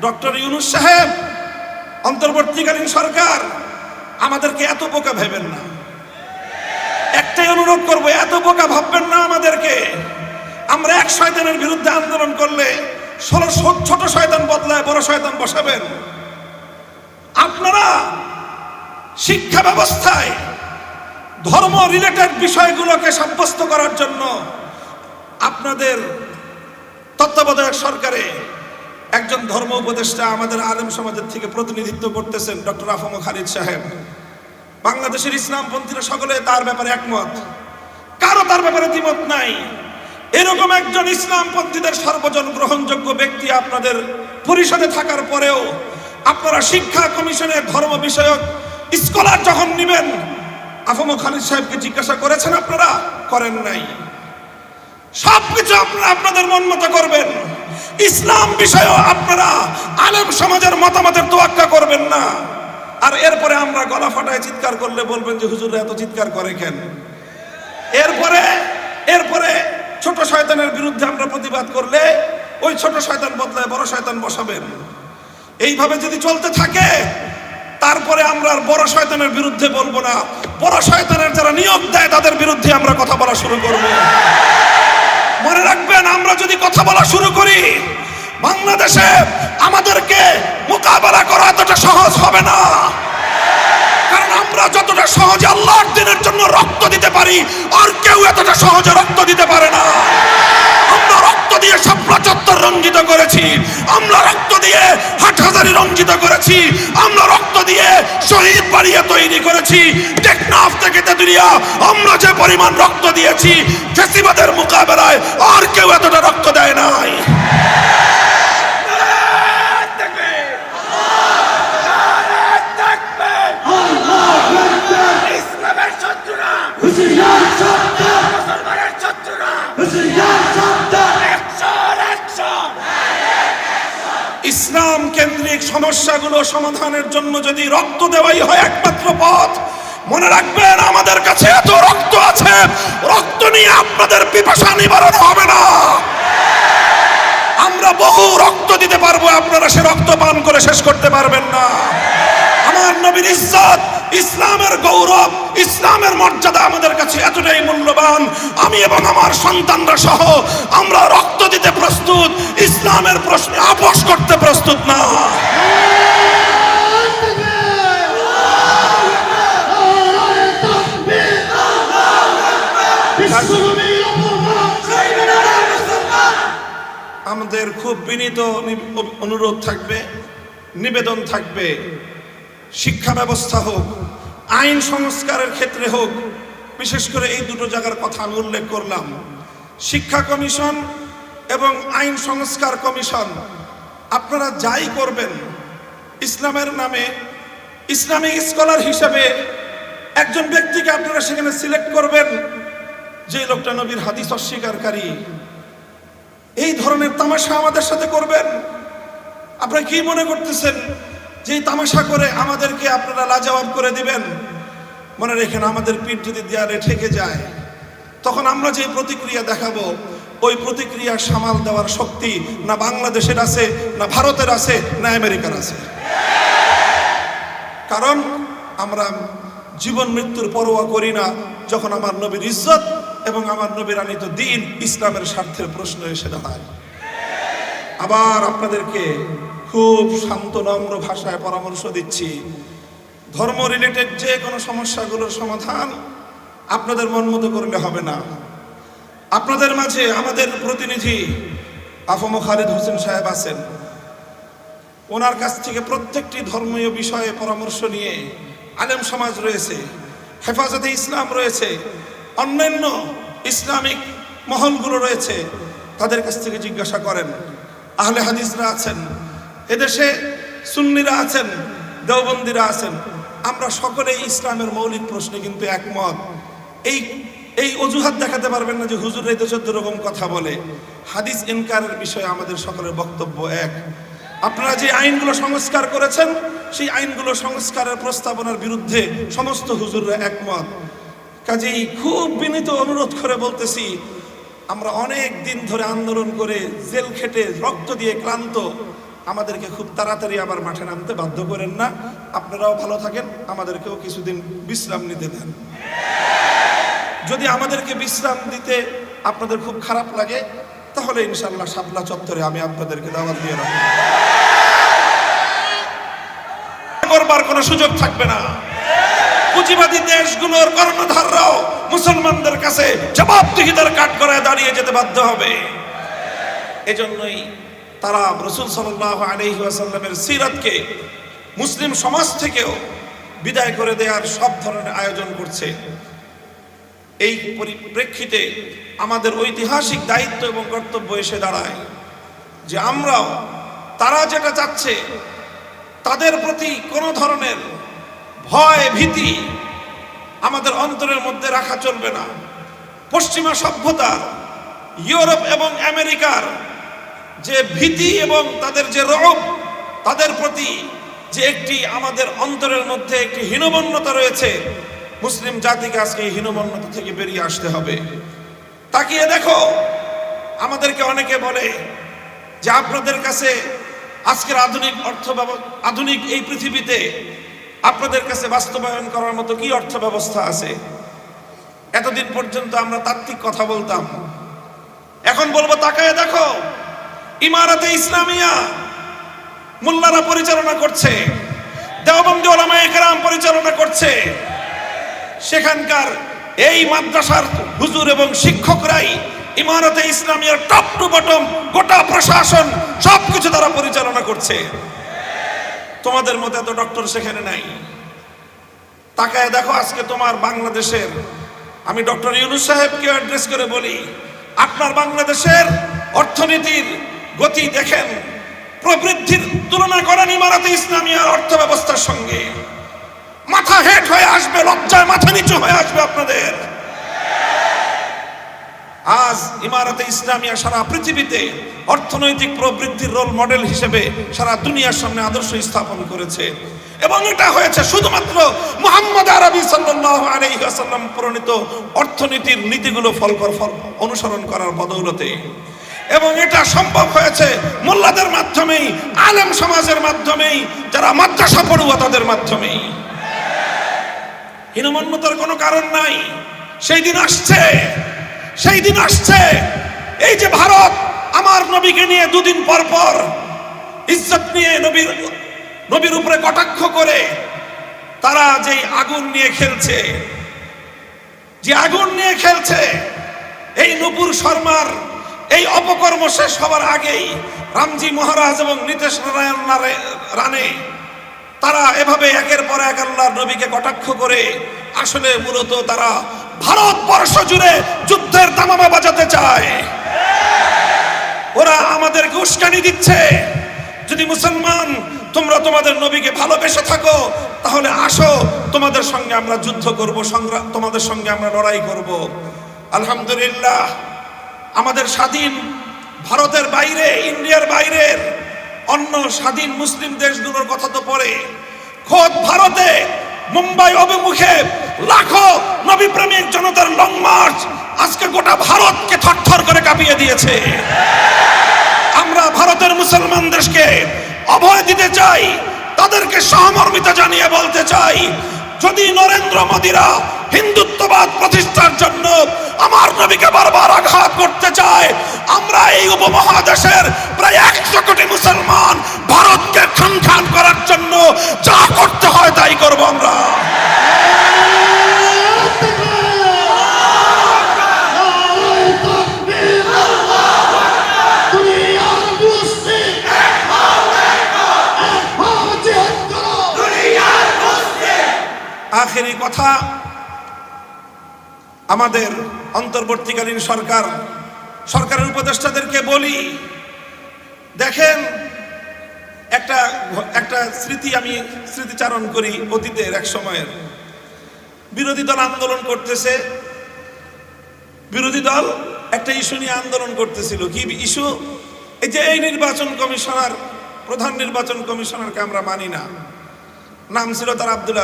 Doctor Yunus সাহেব, অন্তর্বর্তীকালীন সরকার, আমাদেরকে এত বোকা ভেবেন না। একটাই অনুরোধ করব, এত বোকা ভাববেন না আমাদেরকে। আমরা এক শয়তানের বিরুদ্ধে আন্দোলন করলে 16 ছোট শয়তান বদলায় বড় শয়তান বসাবেন। আপনারা শিক্ষা ব্যবস্থায় ধর্ম রিলেটেড বিষয়গুলোকে সাব্যস্ত করার জন্য আপনাদের তত্ত্বাবধায়ক সরকারে একজন ধর্ম উপদেষ্টা আমাদের আলেম সমাজের থেকে প্রতিনিধিত্ব করতেছেন, ডক্টর আফম খালিদ সাহেব। বাংলাদেশের ইসলামপন্থীরা সকলে তার ব্যাপারে একমত, কারো তার ব্যাপারে দ্বিমত নাই। এরকম একজন ইসলামপন্থীদের সর্বজন গ্রহণযোগ্য ব্যক্তি আপনাদের পরিষদে থাকার পরেও আপনারা শিক্ষা কমিশনের ধর্ম বিষয়ক স্কলার যখন নেবেন, আফম খালিদ সাহেবকে জিজ্ঞাসা করেছেন? আপনারা করেন নাই। সবকিছু আপনারা আপনাদের মন মতো করবেন। ইসলাম বিষয়েও আপনারা আলেম সমাজের মতামতের তোয়াক্কা করবেন না। আর এরপরে আমরা গলা ফাটায় চিৎকার করলে বলবেন যে হুজুররা এত চিৎকার করে কেন? এরপরে ছোট শয়তানের বিরুদ্ধে আমরা প্রতিবাদ করলে ওই ছোট শয়তান বদলায় বড় শয়তান বসাবেন। এইভাবে যদি চলতে থাকে তারপরে আমরা আর বড় শয়তানের বিরুদ্ধে বলবো না, বড় শয়তানের যারা নিয়োগ দেয় তাদের বিরুদ্ধে আমরা কথা বলা শুরু করব। মনে রাখবেন, আমরা যদি কথা বলা শুরু করি বাংলাদেশে আমাদেরকে মোকাবেলা করা এতটা সহজ হবে না। কারণ আমরা যতটা সহজে আল্লাহর দ্বীনের জন্য রক্ত দিতে পারি আর কেউ এতটা সহজে রক্ত দিতে পারে না। আমরা রক্ত দিয়ে শাপলা চত্বর রঞ্জিত করেছি, আমরা রক্ত দিয়ে হাটহাজারী রঞ্জিত করেছি, আমরা রক্ত দিয়ে শহীদ বাড়িয়ে তৈরি করেছি। টেকনাফ থেকে তেতুলিয়া আমরা যে পরিমাণ রক্ত দিয়েছি ফ্যাসিবাদের মোকাবেলায় আর কেউ এতটা রক্ত দেয় নাই। ইসলাম কেন্দ্রিক সমস্যাগুলো সমাধানের জন্য যদি রক্ত দেওয়াই হয় একমাত্র পথ, মনে রাখবেন আমাদের কাছে এত রক্ত আছে, রক্ত নিয়ে আপনাদের পিপাসা নিবারণ হবে না। আমরা বহু রক্ত দিতে পারবো, আপনারা সে রক্ত পান করে শেষ করতে পারবেন না। আমার নবীর ইজ্জত, ইসলামের গৌরব, ইসলামের মর্যাদা আমাদের কাছে এতটাই মূল্যবান, আমি এবং আমার সন্তানরা সহ আমরা রক্ত দিতে প্রস্তুত, ইসলামের প্রশ্নে আপোষ করতে প্রস্তুত না। আমাদের খুব বিনীত অনুরোধ থাকবে, নিবেদন থাকবে, শিক্ষা ব্যবস্থা হোক, আইন সংস্কারের ক্ষেত্রে হোক, বিশেষ করে এই দুটো জায়গার কথা আমি উল্লেখ করলাম। শিক্ষা কমিশন এবং আইন সংস্কার কমিশন, আপনারা যাই করবেন ইসলামের নামে ইসলামিক স্কলার হিসেবে একজন ব্যক্তিকে আপনারা সেখানে সিলেক্ট করবেন যে লোকটা নবীর হাদিস অস্বীকারী। এই ধরনের তামাশা আমাদের সাথে করবেন? আপনারা কি মনে করতেছেন যে তামাশা করে আমাদেরকে আপনারা লাজবাব করে দিবেন? মনে রেখেন, আমাদের পিঠ যদি দেয়ালে ঠেকে যায় তখন আমরা যে প্রতিক্রিয়া দেখাবো ওই প্রতিক্রিয়া সামাল দেওয়ার শক্তি না বাংলাদেশের আছে, না ভারতের আছে, না আমেরিকার আছে। কারণ আমরা জীবন মৃত্যুর পরোয়া করি না যখন আমার নবীর ইজ্জত এবং আমার নবীর আনিত দ্বীন ইসলামের স্বার্থের প্রশ্ন এসে দাঁড়ায়। আবার আপনাদেরকে খুব শান্ত নম্র ভাষায় পরামর্শ দিচ্ছি, ধর্ম রিলেটেড যে কোনো সমস্যাগুলোর সমাধান আপনাদের মন মতো করলে হবে না। আপনাদের মাঝে আমাদের প্রতিনিধি আফম খালিদ হোসেন সাহেব আছেন, ওনার কাছ থেকে প্রত্যেকটি ধর্মীয় বিষয়ে পরামর্শ নিয়ে আলেম সমাজ রয়েছে, হেফাজতে ইসলাম রয়েছে, অন্যান্য ইসলামিক মহলগুলো রয়েছে, তাদের কাছ থেকে জিজ্ঞাসা করেন। আহলে হাদিসরা আছেন, এদেশে সুন্নিরা আছেন, দেওবন্দিরা আছেন, আমরা সকলেই ইসলামের মৌলিক প্রশ্নে কিন্তু একমত। এই অজুহাত দেখাতে পারবেন না যে হুজুর এই তো 14 রকম কথা বলে। হাদিস ইনকারের বিষয়ে আমাদের সকলের বক্তব্য এক। আপনারা যে আইনগুলো সংস্কার করেছেন সেই আইনগুলো সংস্কারের প্রস্তাবনার বিরুদ্ধে সমস্ত হুজুররা একমত। কাজেই খুব বিনীত অনুরোধ করে বলতেছি, আমরা অনেক দিন ধরে আন্দোলন করে জেল খেটে রক্ত দিয়ে ক্লান্ত, আমাদেরকে খুব তাড়াতাড়ি আবার মাঠে নামতে বাধ্য করেন না। আপনারাও ভালো থাকেন, আমাদেরকেও কিছুদিন বিশ্রাম নিতে দেন। যদি আমাদেরকে বিশ্রাম দিতে আপনাদের খুব খারাপ লাগে, তাহলে ইনশাআল্লাহ শাপলা চত্বরে আমি আপনাদেরকে দাওয়াত দিয়ে রাখবো। করবার কোনো সুযোগ থাকবে না। পুঁজিবাদী দেশগুলোর কর্ণধাররাও মুসলমানদের কাছে জবাবদিহিতার কাঠগড়ায় দাঁড়িয়ে যেতে বাধ্য হবে। এজন্যই তারা রাসূল সাল্লাল্লাহু আলাইহি ওয়াসাল্লামের সিরাতকে মুসলিম সমাজ থেকেও বিদায় করে দেওয়ার সব ধরনের আয়োজন করছে। এই পরিপ্রেক্ষিতে আমাদের ঐতিহাসিক দায়িত্ব এবং কর্তব্য এসে দাঁড়ায় যে আমরাও তারা যেটা চাচ্ছে তাদের প্রতি কোনো ধরনের ভয় ভীতি আমাদের অন্তরের মধ্যে রাখা চলবে না। পশ্চিমা সভ্যতা, ইউরোপ এবং আমেরিকার যে ভীতি এবং তাদের যে রব, তাদের প্রতি যে একটি আমাদের অন্তরের মধ্যে একটি হীনমন্যতা রয়েছে, মুসলিম জাতিকে আজকে এই হীনমন্যতা থেকে বেরিয়ে আসতে হবে। তাকিয়ে দেখো, আমাদেরকে অনেকে বলে যে আপনাদের কাছে আজকের আধুনিক এই পৃথিবীতে আপনাদের কাছে বাস্তবায়ন করার মতো কি অর্থ ব্যবস্থা আছে? এতদিন পর্যন্ত আমরা তাত্ত্বিক কথা বলতাম, এখন বলবো তাকায় দেখো, ইমারতে ইসলামিয়া মোল্লারা পরিচালনা করছে, দেওবন্দি উলামায়ে কেরাম পরিচালনা করছে। সেখানকার এই মাদ্রাসার হুজুর এবং শিক্ষকরাই ইমারতে ইসলামিয়ার টপ টু বটম গোটা প্রশাসন সবকিছু তারা পরিচালনা করছে। তোমাদের মতো এত ডক্টর সেখানে নাই। তাকায় দেখো আজকে তোমার বাংলাদেশের, আমি ডক্টর ইউনূস সাহেবকে অ্যাড্রেস করে বলি, আপনার বাংলাদেশের অর্থনীতির গতি দেখেন, প্রবৃদ্ধির তুলনা করেন ইমারতে ইসলামিয়ার অর্থ ব্যবস্থার সঙ্গে, মাথা হেট হয়ে আসবে, লজ্জায় মাথা নিচু হয়ে আসবে আপনাদের। আজ ইমারতে ইসলামিয়া সারা পৃথিবীতে অর্থনৈতিক প্রবৃদ্ধির রোল মডেল হিসেবে সারা দুনিয়ার সামনে আদর্শ স্থাপন করেছে, এবং এটা হয়েছে শুধুমাত্র মুহাম্মদ আরবি সাল্লাল্লাহু আলাইহি ওয়াসাল্লাম প্রণীত অর্থনীতির নীতিগুলো অনুসরণ করার বদৌলতে। এবং এটা সম্ভব হয়েছে মোল্লাদের মাধ্যমেই, আলেম সমাজের মাধ্যমেই, যারা মাদ্রাসা পড়ুয়া তাদের মাধ্যমেই। হীনমন্যতার কোনো কারণ নাই। সেই দিন আসছে, সেই দিন আসছে, এই যে ভারত আমার নবীকে নিয়ে দুদিন পর পর ইজ্জত নিয়ে নবীর উপরে কটাক্ষ করে তারা যেই আগুন নিয়ে খেলছে, যে আগুন নিয়ে খেলছে, এই নূপুর শর্মার এই অপকর্ম শেষ হবার আগেই রামজি মহারাজ এবং নীতিশ নারায়ণ রানে তারা এভাবে একের পর এক আল্লাহর নবীকে কটাক্ষ করে আসলে মূলত তারা ভারতবর্ষ জুড়ে যুদ্ধের দামামা বাজাতে চায়। ওরা আমাদেরকে উস্কানি দিচ্ছে, যদি মুসলমান তোমরা তোমাদের নবীকে ভালোবেসে থাকো তাহলে আসো, তোমাদের সঙ্গে আমরা যুদ্ধ করব, তোমাদের সঙ্গে আমরা লড়াই করব। আলহামদুলিল্লাহ, আমাদের স্বাধীন ভারতের বাইরে, ইন্ডিয়ার বাইরের অন্য স্বাধীন মুসলিম দেশগুলোর কথা তো পরে, খোদ ভারতে মুম্বাই অভিমুখে লাখো নবী প্রেমিক জনতার লং মার্চ আজকে গোটা ভারতকে থরথর করে কাঁপিয়ে দিয়েছে। আমরা ভারতের মুসলমানদেরকে অভয় দিতে চাই, তাদেরকে সহমর্মিতা জানিয়ে বলতে চাই, যদি নরেন্দ্র মোদীরা হিন্দুত্ববাদ প্রতিষ্ঠার জন্য আমার নবীকে বারবার আঘাত করতে চায়, আমরা এই উপমহাদেশের প্রায় 100 কোটি মুসলমান ভারতকে খান করার জন্য যা করতে হয় তাই করব আমরা। আখেরি কথা, আমাদের অন্তর্বর্তীকালীন সরকারের উপদেষ্টাদেরকে বলি, দেখেন একটা আমি স্মৃতিচারণ করি অতীতের এক সময়ের। বিরোধী দল আন্দোলন করতেছে, বিরোধী দল একটা ইস্যু নিয়ে আন্দোলন করতেছিল। কি ইস্যু? এই যে এই নির্বাচন কমিশনার, প্রধান নির্বাচন কমিশনারকে আমরা মানি না, নাম ছিল তার আব্দুল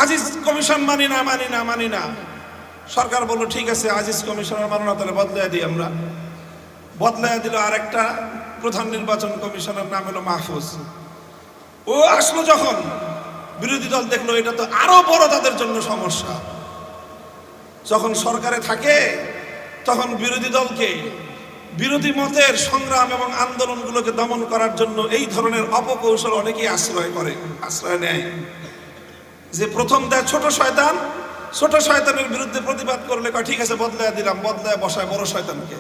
আজিজ কমিশন মানি না। সরকার বলল ঠিক আছে, আজিজ কমিশনার মানো না, তাহলে বদলাই দিই আমরা। বদলাই দিল আরেকটা প্রধান নির্বাচন কমিশনার নাম হলো মাহফুজ। ও আসলো যখন বিরোধী দল দেখলো এটা তো আরো বড় তাদের জন্য সমস্যা। যখন সরকারে থাকে তখন বিরোধী দলকে বিরোধী মতের সংগ্রাম এবং আন্দোলনগুলোকে দমন করার জন্য এই ধরনের অপকৌশল অনেকেই আশ্রয় নেয়। যে প্রথম দেয় ছোট শয়তান, ছোট শয়তানের বিরুদ্ধে প্রতিবাদ করলে কয় ঠিক আছে বদলায় দিলাম, বদলায় বসায় বড় শয়তানকে।